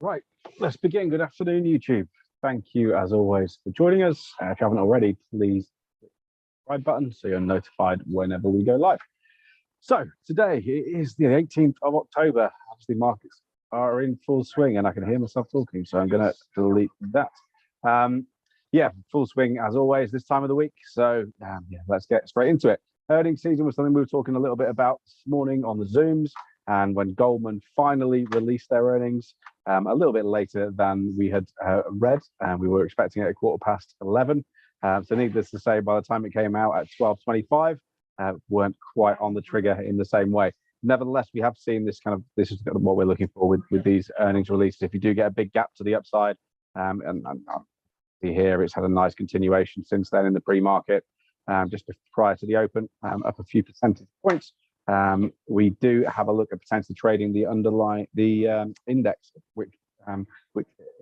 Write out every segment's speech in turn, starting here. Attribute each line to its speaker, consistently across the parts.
Speaker 1: Right, let's begin. Good afternoon, YouTube. Thank you, as always, for joining us. If you haven't already, please click the subscribe button so you're notified whenever we go live. So today it is the 18th of October. Obviously, markets are in full swing, and I can hear myself talking, so I'm going to delete that. Yeah, full swing as always this time of the week. So yeah, let's get straight into it. Earnings season was something we were talking a little bit about this morning on the Zooms, and when Goldman finally released their earnings a little bit later than we had read, and we were expecting it at 11:15. So needless to say, by the time it came out at 12:25, weren't quite on the trigger in the same way. Nevertheless, we have seen this is what we're looking for with these earnings releases. If you do get a big gap to the upside, and see here, it's had a nice continuation since then in the pre-market, just prior to the open, up a few percentage points. We do have a look at potentially trading the index, which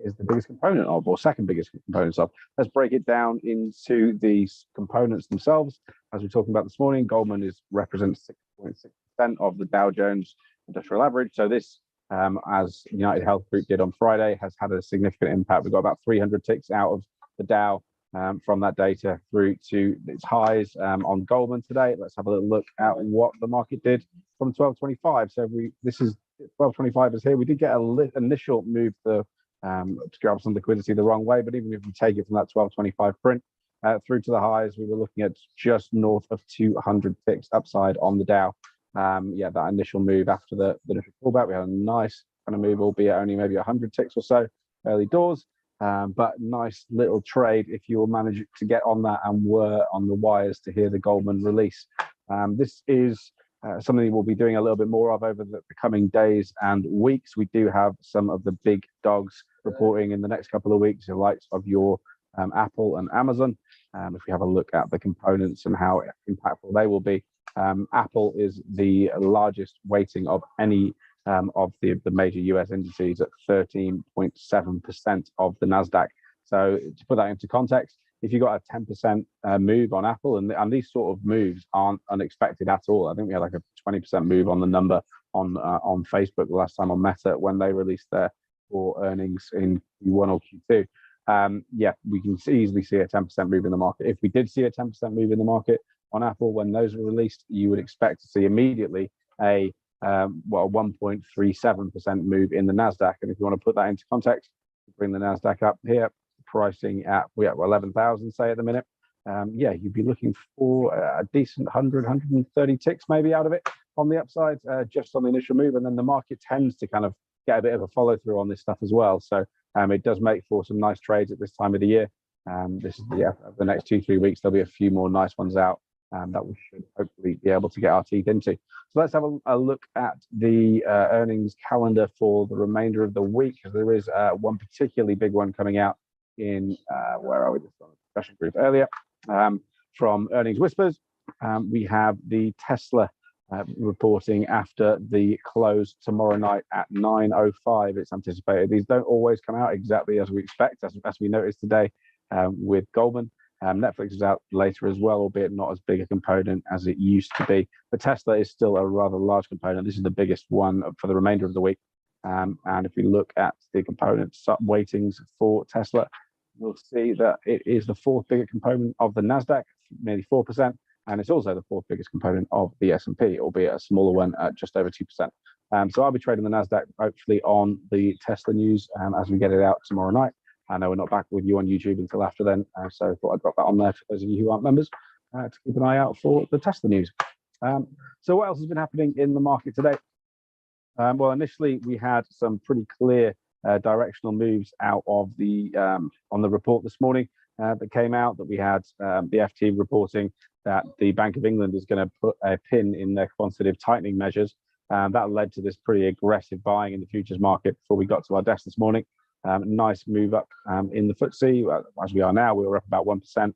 Speaker 1: is the biggest component of, or second biggest components of. Let's break it down into these components themselves. As we are talking about this morning, Goldman represents 6.6% of the Dow Jones Industrial Average. So this, as United Health Group did on Friday, has had a significant impact. We've got about 300 ticks out of the Dow from that data through to its highs on Goldman today. Let's have a little look at what the market did from 12:25. So this is 12:25 is here. We did get an initial move to grab some liquidity the wrong way, but even if we take it from that 12:25 print through to the highs, we were looking at just north of 200 ticks upside on the Dow. Yeah, that initial move after the initial pullback, we had a nice kind of move, albeit only maybe 100 ticks or so early doors. But nice little trade if you will manage to get on that and were on the wires to hear the Goldman release. This is something we'll be doing a little bit more of over the coming days and weeks. We do have some of the big dogs reporting in the next couple of weeks, the likes of your Apple and Amazon. If we have a look at the components and how impactful they will be, Apple is the largest weighting of any of the major US indices at 13.7% of the Nasdaq. So to put that into context, if you got a 10% move on Apple, and these sort of moves aren't unexpected at all. I think we had like a 20% move on the number on Facebook the last time on Meta when they released their core earnings in Q1 or Q2. Yeah, we can easily see a 10% move in the market. If we did see a 10% move in the market on Apple when those were released, you would expect to see immediately a 1.37% move in the Nasdaq. And if you want to put that into context, bring the Nasdaq up here, pricing at 11,000, say at the minute. Yeah, you'd be looking for a decent 130 ticks maybe out of it on the upside, just on the initial move. And then the market tends to kind of get a bit of a follow through on this stuff as well. So it does make for some nice trades at this time of the year. This is the next 2-3 weeks, there'll be a few more nice ones out that we should hopefully be able to get our teeth into. So let's have a look at the earnings calendar for the remainder of the week. There is one particularly big one coming out in, where are we, just on the discussion group earlier, from Earnings Whispers. We have the Tesla reporting after the close tomorrow night at 9:05. It's anticipated. These don't always come out exactly as we expect, as we noticed today with Goldman. Netflix is out later as well, albeit not as big a component as it used to be. But Tesla is still a rather large component. This is the biggest one for the remainder of the week. And if we look at the components weightings for Tesla, we'll see that it is the fourth biggest component of the Nasdaq, nearly 4%, and it's also the fourth biggest component of the S&P, albeit a smaller one at just over 2%. So I'll be trading the Nasdaq hopefully on the Tesla news as we get it out tomorrow night. I know we're not back with you on YouTube until after then, so I thought I'd drop that on there for those of you who aren't members to keep an eye out for the Tesla news. So what else has been happening in the market today? Well, initially we had some pretty clear directional moves out of the on the report this morning that came out, that we had the FT reporting that the Bank of England is going to put a pin in their quantitative tightening measures. That led to this pretty aggressive buying in the futures market before we got to our desk this morning. Nice move up in the FTSE. As we are now, we were up about 1%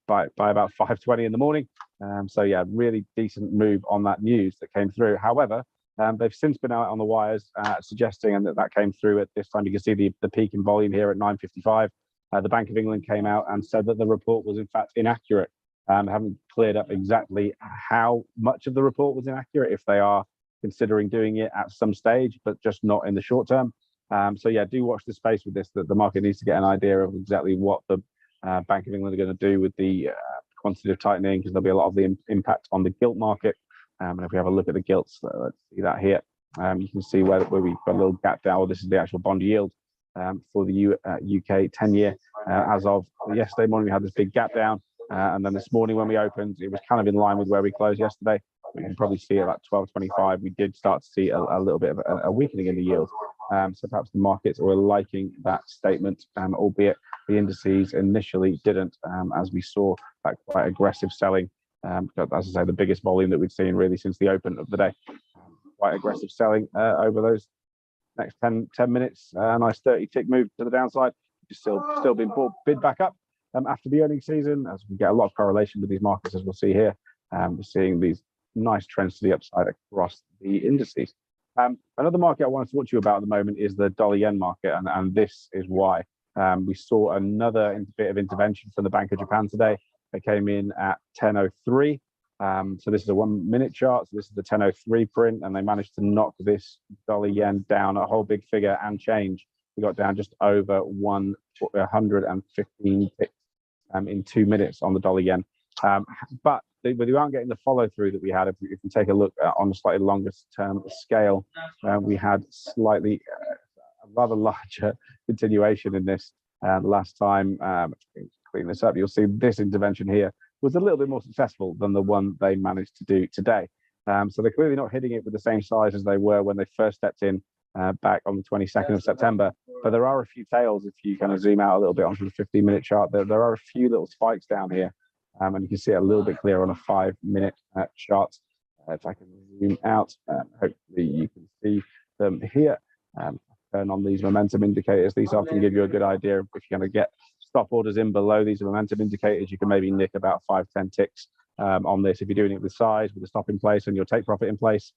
Speaker 1: by about 5:20 in the morning. So yeah, really decent move on that news that came through. However, they've since been out on the wires suggesting, and that came through at this time. You can see the peak in volume here at 9:55. The Bank of England came out and said that the report was in fact inaccurate. Haven't cleared up exactly how much of the report was inaccurate, if they are considering doing it at some stage, but just not in the short term. So yeah, do watch the space with this. That the market needs to get an idea of exactly what the Bank of England are going to do with the quantitative tightening, because there'll be a lot of the impact on the gilt market. And if we have a look at the gilts, let's see that here. You can see where we've got a little gap down. Well, this is the actual bond yield for the UK 10-year. As of yesterday morning, we had this big gap down. And then this morning when we opened, it was kind of in line with where we closed yesterday. We can probably see at like 12.25, we did start to see a little bit of a weakening in the yield. So perhaps the markets were liking that statement, albeit the indices initially didn't, as we saw that quite aggressive selling. As I say, the biggest volume that we've seen really since the open of the day. Quite aggressive selling over those next 10 minutes. A nice 30-tick move to the downside, which is still been bid back up after the earnings season, as we get a lot of correlation with these markets, as we'll see here. We're seeing these nice trends to the upside across the indices. Another market I wanted to talk to you about at the moment is the dollar yen market, and this is why. We saw another bit of intervention from the Bank of Japan today. They came in at 10.03. So this is a 1-minute chart. So this is the 10.03 print, and they managed to knock this dollar yen down a whole big figure and change. We got down just over 115 ticks in 2 minutes on the dollar yen. But we aren't getting the follow through that we had. If we take a look on a slightly longer term scale, we had slightly a rather larger continuation in this last time. Clean this up, you'll see this intervention here was a little bit more successful than the one they managed to do today. So they're clearly not hitting it with the same size as they were when they first stepped in back on the 22nd of September. But there are a few tails. If you kind of zoom out a little bit onto the 15-minute chart, there are a few little spikes down here. And you can see it a little bit clearer on a 5-minute chart. If I can zoom out, hopefully you can see them here. Turn on these momentum indicators. These often give you a good idea if you're going to get stop orders in below these momentum indicators. You can maybe nick about 5-10 ticks on this. If you're doing it with size, with a stop in place and your take profit in place,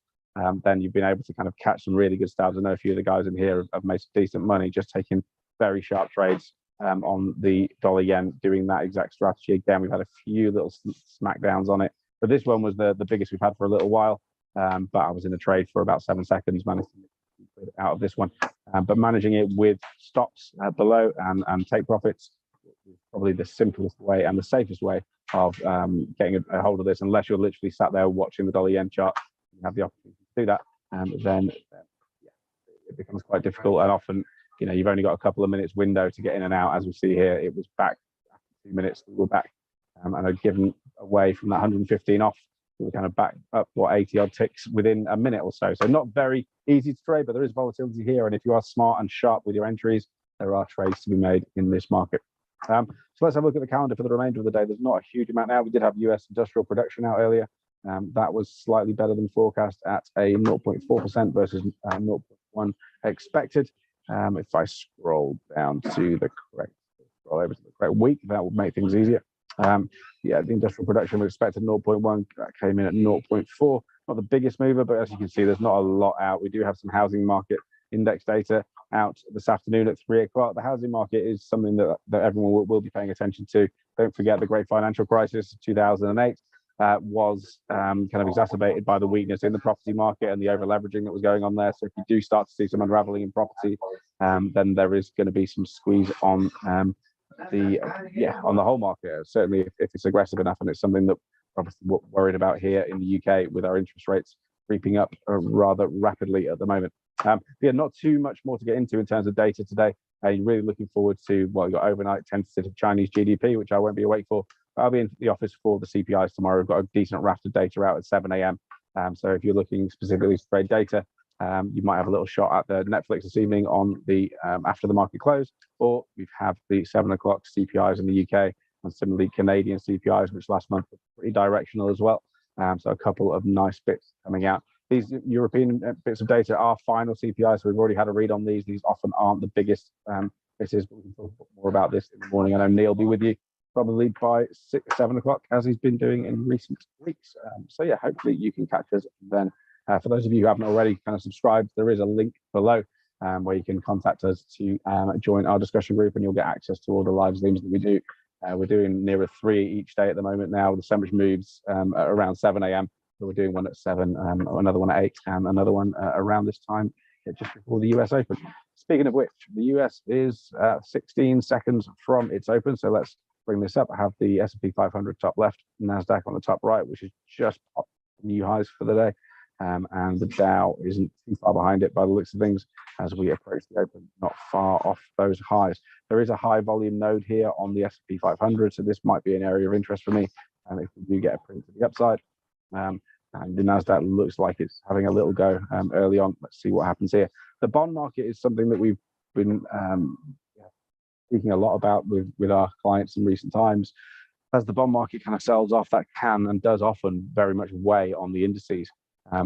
Speaker 1: then you've been able to kind of catch some really good stabs. I know a few of the guys in here have made some decent money just taking very sharp trades on the dollar yen, doing that exact strategy. Again, we've had a few little smackdowns on it, but this one was the biggest we've had for a little while. But I was in a trade for about 7 seconds, managed to get out of this one. But managing it with stops below and take profits is probably the simplest way and the safest way of getting a hold of this, unless you're literally sat there watching the dollar yen chart. You have the opportunity to do that, then it becomes quite difficult. And often, you've only got a couple of minutes window to get in and out. As we see here, it was back after 2 minutes. We were back and had given away from that 115 off. We were kind of back up 80 odd ticks within a minute or so. So not very easy to trade, but there is volatility here. And if you are smart and sharp with your entries, there are trades to be made in this market. So let's have a look at the calendar for the remainder of the day. There's not a huge amount now. We did have US industrial production out earlier. That was slightly better than forecast at a 0.4% versus 0.1 expected. If I scroll down to the scroll over to the correct week, that would make things easier. The industrial production we expected 0.1, that came in at 0.4. Not the biggest mover, but as you can see, there's not a lot out. We do have some housing market index data out this afternoon at 3 o'clock. The housing market is something that everyone will be paying attention to. Don't forget the great financial crisis of 2008 was kind of exacerbated by the weakness in the property market and the over leveraging that was going on there. So if you do start to see some unraveling in property, then there is going to be some squeeze on the whole market. Certainly if it's aggressive enough, and it's something that we're obviously worried about here in the UK with our interest rates creeping up rather rapidly at the moment. Not too much more to get into in terms of data today. You're really looking forward to your overnight tentative Chinese GDP, which I won't be awake for. I'll be in the office for the CPIs tomorrow. We've got a decent raft of data out at 7 a.m. So if you're looking specifically to trade data, you might have a little shot at the Netflix this evening on the after the market close, or we have the 7 o'clock CPIs in the UK, and similarly Canadian CPIs, which last month were pretty directional as well. So a couple of nice bits coming out. These European bits of data are final CPIs, so we've already had a read on these. These often aren't the biggest bits, but we can talk more about this in the morning. I know Neil will be with you probably by 7 o'clock, as he's been doing in recent weeks. So hopefully you can catch us then. For those of you who haven't already kind of subscribed, there is a link below where you can contact us to join our discussion group, and you'll get access to all the live Zooms that we do. We're doing nearer 3 each day at the moment now. The sandwich moves around 7 a.m. So we're doing one at 7, another one at 8, and another one around this time just before the US Open. Speaking of which, the US is 16 seconds from its open. So let's bring this up. I have the S&P 500 top left, NASDAQ on the top right, which is just popped new highs for the day. And the Dow isn't too far behind it by the looks of things as we approach the open, not far off those highs. There is a high volume node here on the S&P 500, so this might be an area of interest for me. And if we do get a print to the upside, and the NASDAQ looks like it's having a little go early on. Let's see what happens here. The bond market is something that we've been speaking a lot about with our clients in recent times. As the bond market kind of sells off, that can and does often very much weigh on the indices.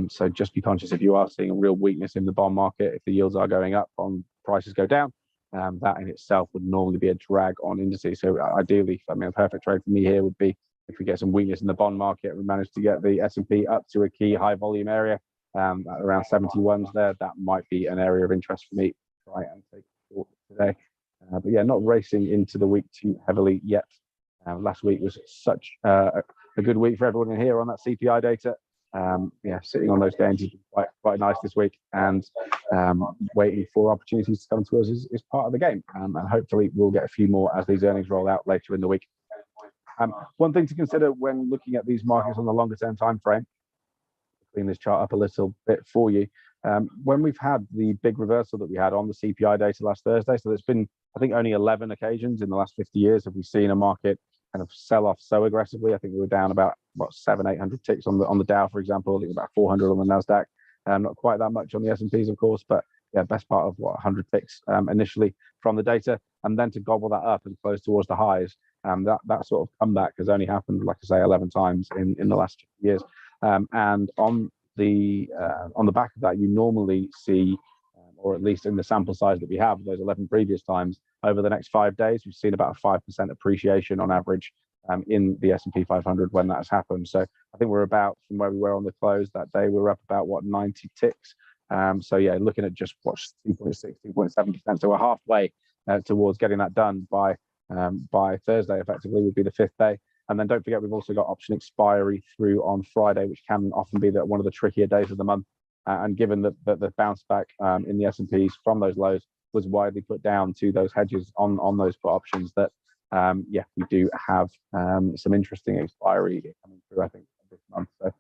Speaker 1: So just be conscious if you are seeing a real weakness in the bond market, if the yields are going up, on prices go down, that in itself would normally be a drag on indices. So ideally, I mean, a perfect trade for me here would be if we get some weakness in the bond market, we manage to get the S&P up to a key high volume area, around 71s there, that might be an area of interest for me. Try and take a short today. But yeah, not racing into the week too heavily yet. Last week was such a good week for everyone in here on that CPI data. Yeah, sitting on those gains has been quite nice this week, and waiting for opportunities to come to us is part of the game. And hopefully we'll get a few more as these earnings roll out later in the week. One thing to consider when looking at these markets on the longer term time frame, clean this chart up a little bit for you. When we've had the big reversal that we had on the CPI data last Thursday, so there's been, I think, only 11 occasions in the last 50 years have we seen a market kind of sell off so aggressively. I think we were down about 700-800 ticks on the Dow, for example. I think about 400 on the NASDAQ. Not quite that much on the S&Ps, of course, but yeah, best part of 100 ticks initially from the data, and then to gobble that up and close towards the highs. That sort of comeback has only happened, like I say, 11 times in the last years. And on the back of that, you normally see, or at least in the sample size that we have, those 11 previous times, over the next 5 days, we've seen about a 5% appreciation on average in the S&P 500 when that has happened. So I think we're about, from where we were on the close that day, we're up about 90 ticks. So yeah, looking at just 2.6, 2.7%. So we're halfway towards getting that done by Thursday. Effectively would be the 5th day. And then don't forget, we've also got option expiry through on Friday, which can often be one of the trickier days of the month. And given that the bounce back in the S&Ps from those lows was widely put down to those hedges on those put options, that yeah, we do have some interesting expiry coming through, I think, this month. So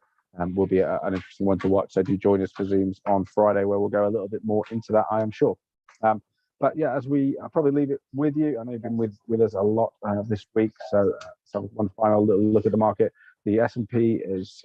Speaker 1: will be an interesting one to watch. So do join us for Zooms on Friday, where we'll go a little bit more into that, I am sure. But yeah, I'll probably leave it with you. I know you've been with us a lot this week. So one final little look at the market. The S&P is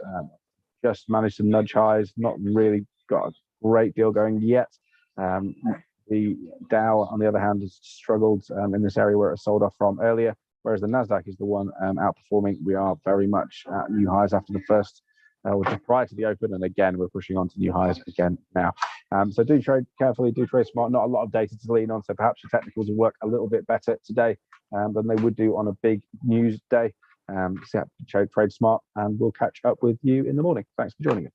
Speaker 1: just managed to nudge highs, not really got a great deal going yet. The Dow, on the other hand, has struggled in this area where it sold off from earlier, whereas the NASDAQ is the one outperforming. We are very much at new highs after the first, which is prior to the open, and again, we're pushing on to new highs again now. So do trade carefully, do trade smart. Not a lot of data to lean on, so perhaps the technicals will work a little bit better today than they would do on a big news day. So yeah, trade smart, and we'll catch up with you in the morning. Thanks for joining us.